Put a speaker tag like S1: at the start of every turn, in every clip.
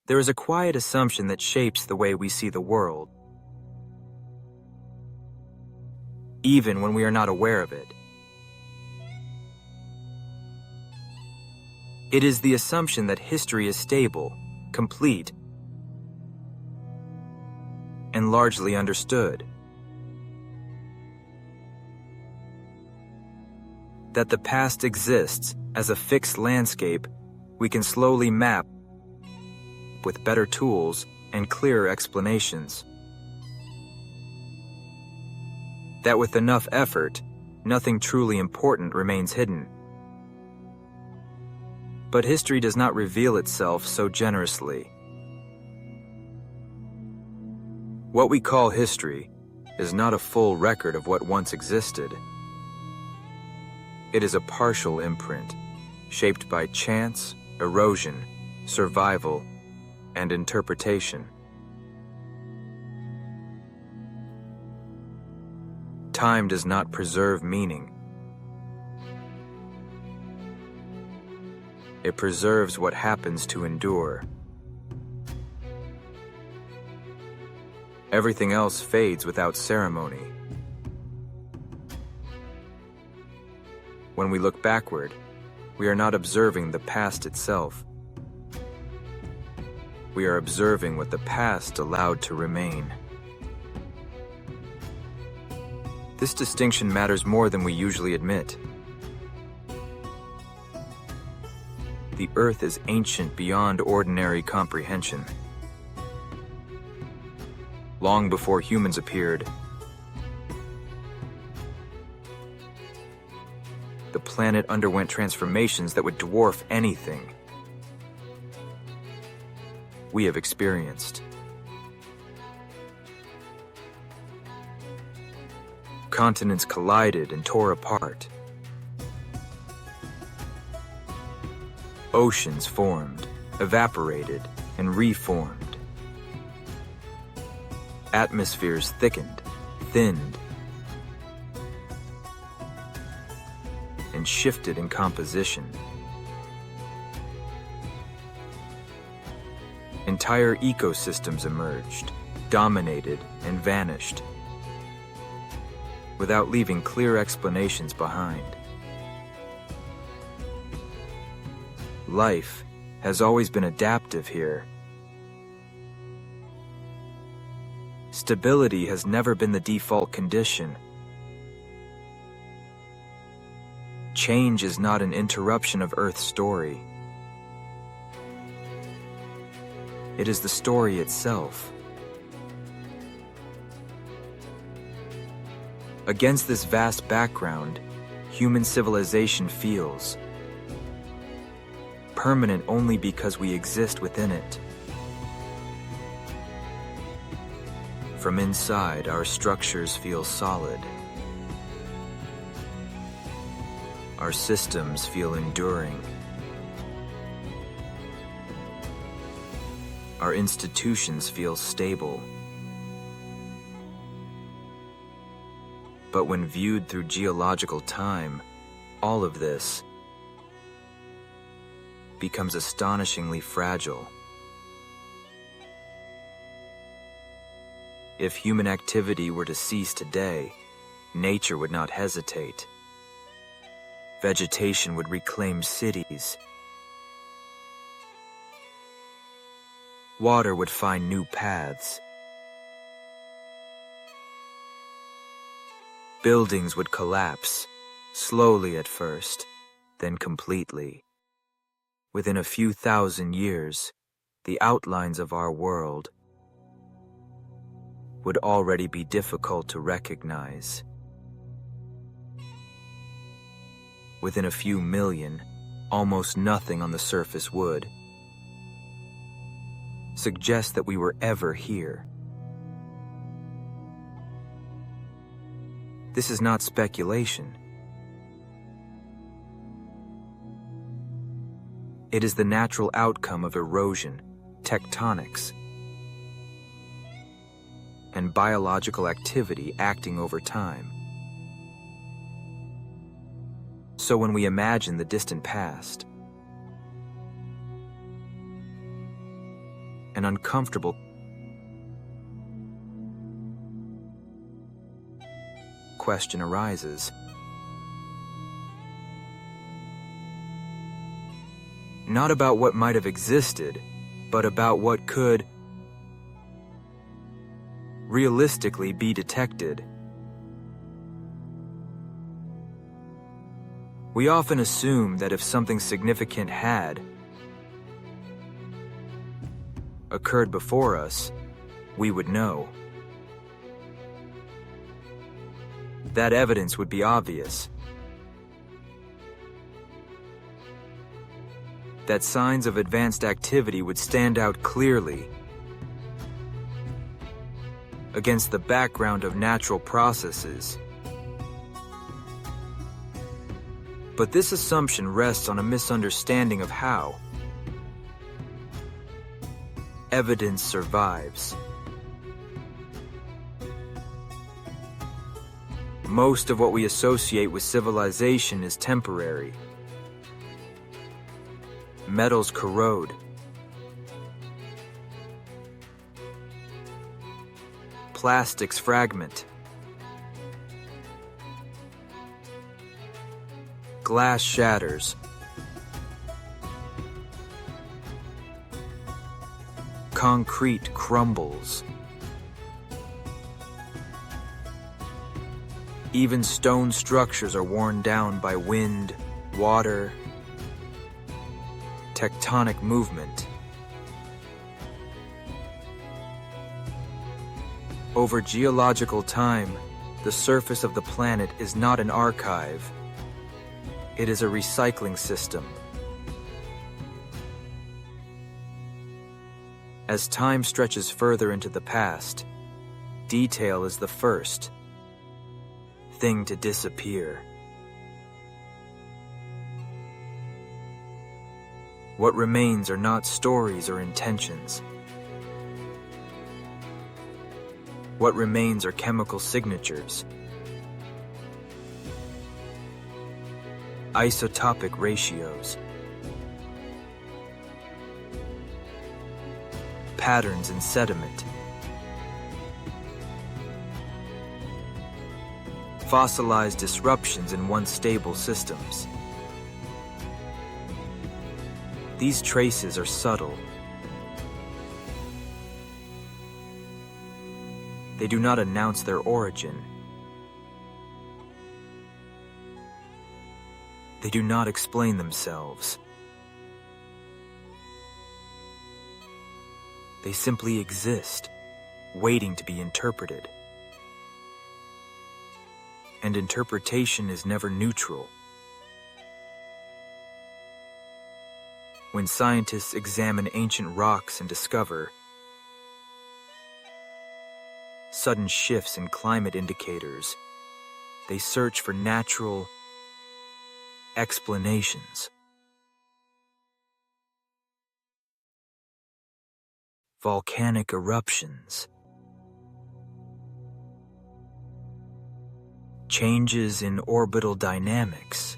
S1: There is a quiet assumption that shapes the way we see the world, even when we are not aware of it. It is the assumption that history is stable, complete, and largely understood. That the past exists as a fixed landscape we can slowly map with better tools and clearer explanations. That with enough effort, nothing truly important remains hidden. But history does not reveal itself so generously. What we call history is not a full record of what once existed. It is a partial imprint, shaped by chance, erosion, survival, and interpretation. Time does not preserve meaning. It preserves what happens to endure. Everything else fades without ceremony. When we look backward, we are not observing the past itself. We are observing what the past allowed to remain. This distinction matters more than we usually admit. The Earth is ancient beyond ordinary comprehension. Long before humans appeared, the planet underwent transformations that would dwarf anything we have experienced. Continents collided and tore apart. Oceans formed, evaporated, and reformed. Atmospheres thickened, thinned, and shifted in composition. Entire ecosystems emerged, dominated, and vanished, without leaving clear explanations behind. Life has always been adaptive here. Stability has never been the default condition. Change is not an interruption of Earth's story. It is the story itself. Against this vast background, human civilization feels permanent only because we exist within it. From inside, our structures feel solid. Our systems feel enduring. Our institutions feel stable. But when viewed through geological time, all of this becomes astonishingly fragile. If human activity were to cease today, nature would not hesitate. Vegetation would reclaim cities. Water would find new paths. Buildings would collapse, slowly at first, then completely. Within a few thousand years, the outlines of our world would already be difficult to recognize. Within a few million, almost nothing on the surface would suggest that we were ever here. This is not speculation. It is the natural outcome of erosion, tectonics, and biological activity acting over time. So when we imagine the distant past, An uncomfortable question arises. Not about what might have existed, but about what could realistically be detected. We often assume that if something significant had occurred before us, we would know. That evidence would be obvious. That signs of advanced activity would stand out clearly against the background of natural processes. But this assumption rests on a misunderstanding of how evidence survives. Most of what we associate with civilization is temporary. Metals corrode. Plastics fragment. Glass shatters. Concrete crumbles. Even stone structures are worn down by wind, water, tectonic movement. Over geological time, the surface of the planet is not an archive. It is a recycling system. As time stretches further into the past, detail is the first thing to disappear. What remains are not stories or intentions. What remains are chemical signatures, isotopic ratios, patterns in sediment, fossilized disruptions in once stable systems. These traces are subtle. They do not announce their origin. They do not explain themselves. They simply exist, waiting to be interpreted. And interpretation is never neutral. When scientists examine ancient rocks and discover sudden shifts in climate indicators, they search for natural explanations. Volcanic eruptions, changes in orbital dynamics,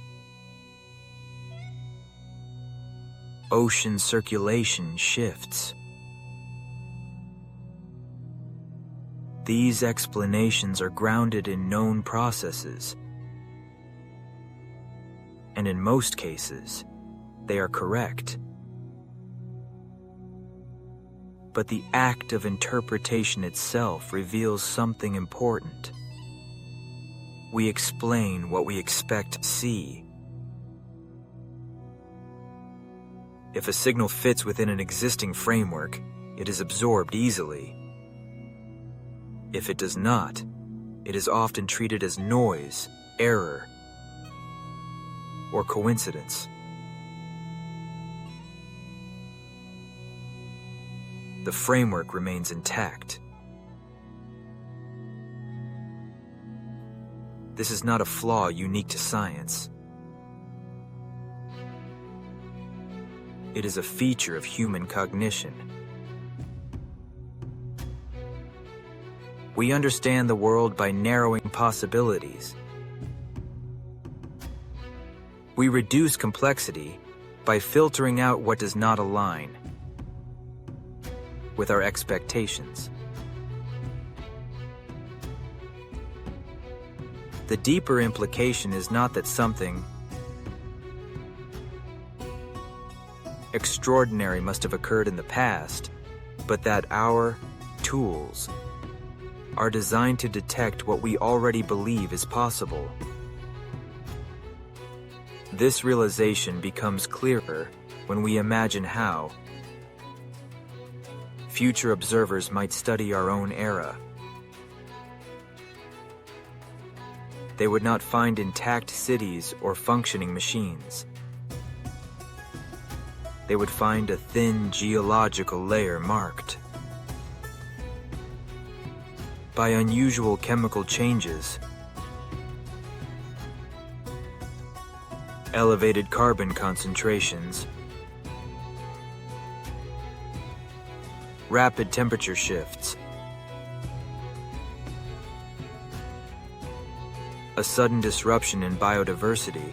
S1: ocean circulation shifts. These explanations are grounded in known processes, and in most cases, they are correct. But the act of interpretation itself reveals something important. We explain what we expect to see. If a signal fits within an existing framework, it is absorbed easily. If it does not, it is often treated as noise, error, or coincidence. The framework remains intact. This is not a flaw unique to science. It is a feature of human cognition. We understand the world by narrowing possibilities. We reduce complexity by filtering out what does not align. with our expectations. The deeper implication is not that something extraordinary must have occurred in the past, but that our tools are designed to detect what we already believe is possible. This realization becomes clearer when we imagine how future observers might study our own era. They would not find intact cities or functioning machines. They would find a thin geological layer marked by unusual chemical changes, elevated carbon concentrations, rapid temperature shifts, a sudden disruption in biodiversity.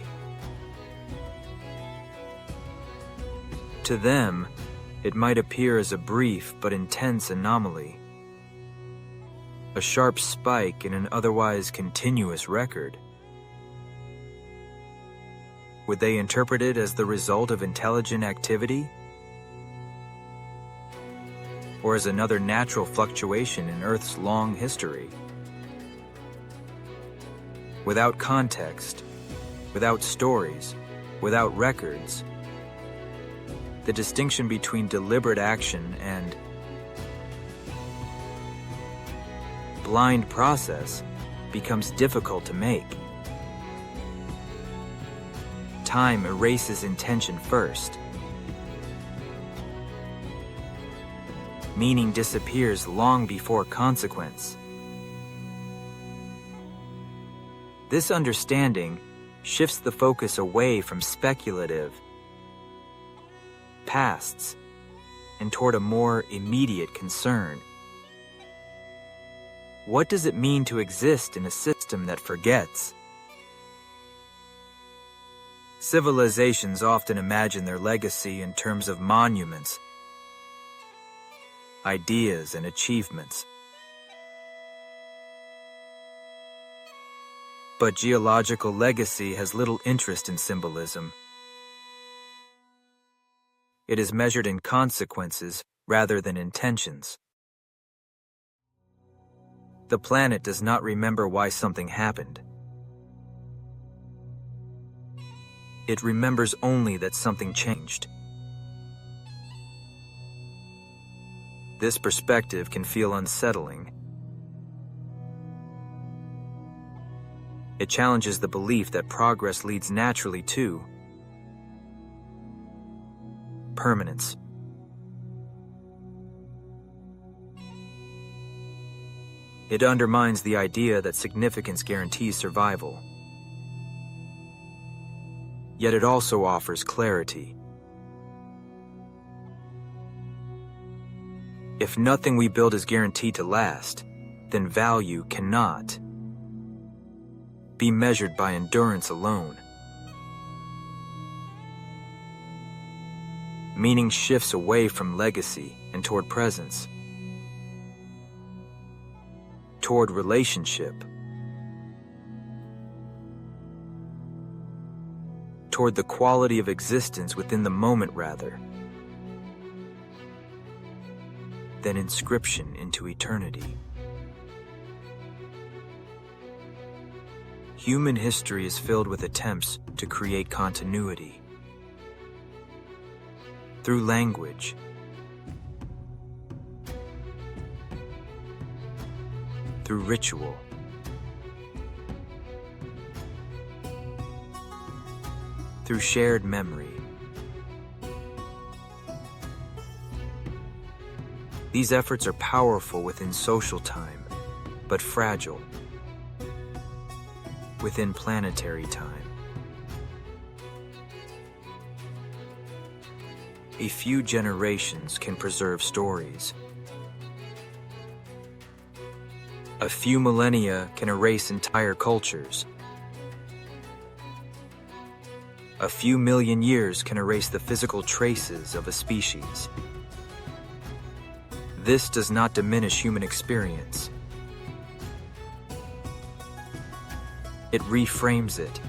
S1: To them, it might appear as a brief but intense anomaly, a sharp spike in an otherwise continuous record. Would they interpret it as the result of intelligent activity, or as another natural fluctuation in Earth's long history? Without context, without stories, without records, the distinction between deliberate action and blind process becomes difficult to make. Time erases intention first. Meaning disappears long before consequence. This understanding shifts the focus away from speculative pasts and toward a more immediate concern. What does it mean to exist in a system that forgets? Civilizations often imagine their legacy in terms of monuments, ideas, and achievements. But geological legacy has little interest in symbolism. It is measured in consequences rather than intentions. The planet does not remember why something happened. It remembers only that something changed. This perspective can feel unsettling. It challenges the belief that progress leads naturally to permanence. It undermines the idea that significance guarantees survival. Yet it also offers clarity. If nothing we build is guaranteed to last, then value cannot be measured by endurance alone. Meaning shifts away from legacy and toward presence, toward relationship, toward the quality of existence within the moment rather than inscription into eternity. Human history is filled with attempts to create continuity through language, through ritual, through shared memory. These efforts are powerful within social time, but fragile within planetary time. A few generations can preserve stories. A few millennia can erase entire cultures. A few million years can erase the physical traces of a species. This does not diminish human experience. It reframes it.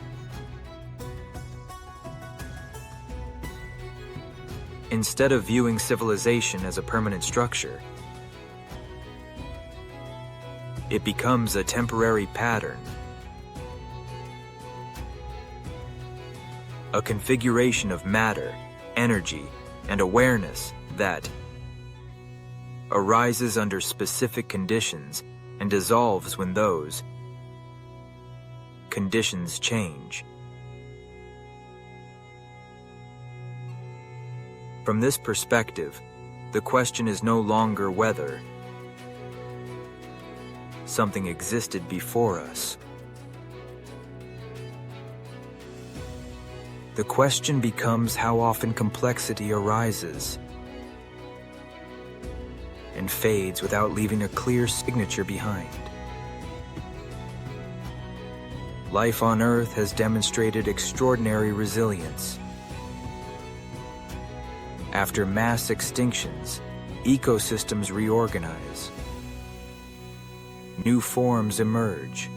S1: Instead of viewing civilization as a permanent structure, it becomes a temporary pattern, a configuration of matter, energy, and awareness that arises under specific conditions and dissolves when those conditions change. From this perspective, the question is no longer whether something existed before us. The question becomes how often complexity arises and fades without leaving a clear signature behind. Life on Earth has demonstrated extraordinary resilience. After mass extinctions, ecosystems reorganize. New forms emerge.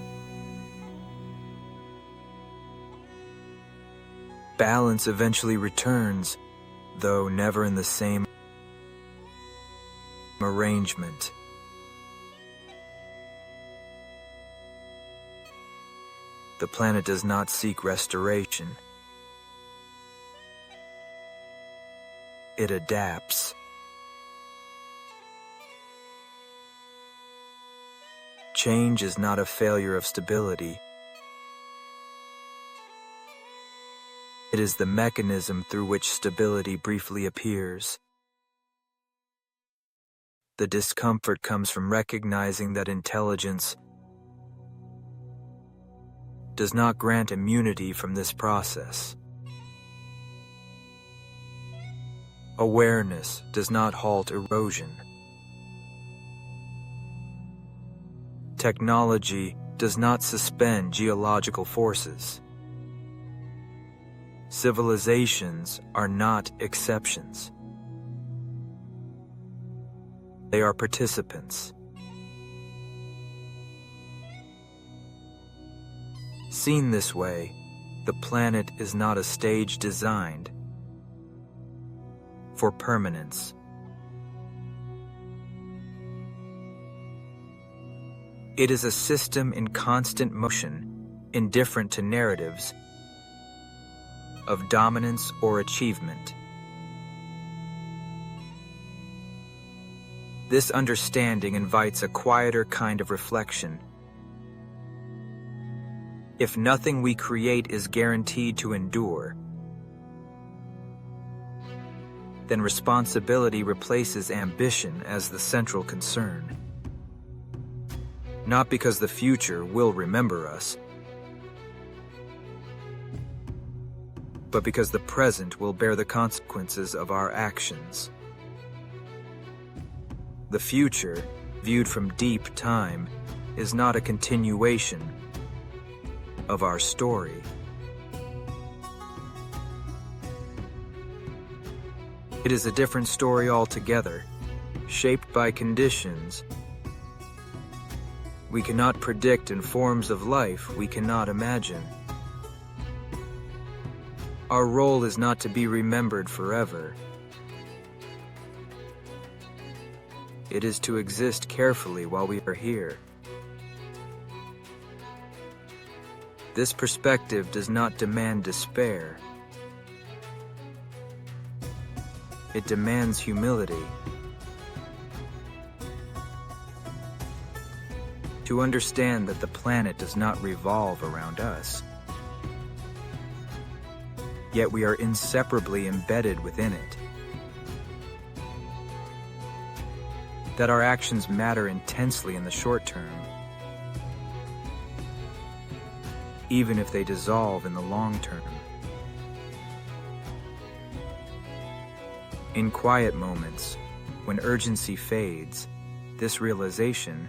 S1: Balance eventually returns, though never in the same arrangement. The planet does not seek restoration. It adapts. Change is not a failure of stability. It is the mechanism through which stability briefly appears. The discomfort comes from recognizing that intelligence does not grant immunity from this process. Awareness does not halt erosion. Technology does not suspend geological forces. Civilizations are not exceptions. They are participants. Seen this way, the planet is not a stage designed for permanence. It is a system in constant motion, indifferent to narratives of dominance or achievement. This understanding invites a quieter kind of reflection. If nothing we create is guaranteed to endure, then responsibility replaces ambition as the central concern. Not because the future will remember us, but because the present will bear the consequences of our actions. The future, viewed from deep time, is not a continuation of our story. It is a different story altogether, shaped by conditions we cannot predict and forms of life we cannot imagine. Our role is not to be remembered forever. It is to exist carefully while we are here. This perspective does not demand despair. It demands humility. To understand that the planet does not revolve around us, yet we are inseparably embedded within it. That our actions matter intensely in the short term, even if they dissolve in the long term. In quiet moments, when urgency fades, this realization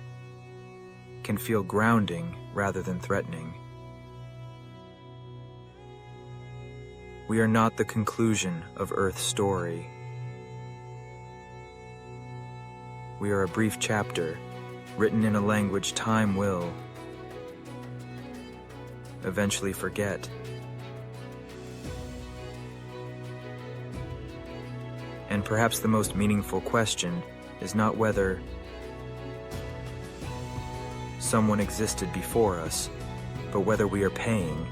S1: can feel grounding rather than threatening. We are not the conclusion of Earth's story. We are a brief chapter, written in a language time will eventually forget. And perhaps the most meaningful question is not whether someone existed before us, but whether we are paying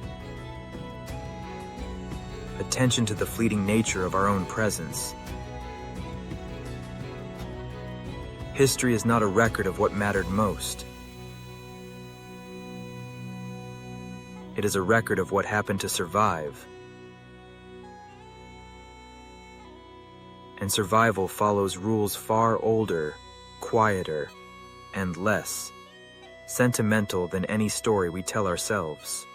S1: attention to the fleeting nature of our own presence. History is not a record of what mattered most. It is a record of what happened to survive. And survival follows rules far older, quieter, and less sentimental than any story we tell ourselves.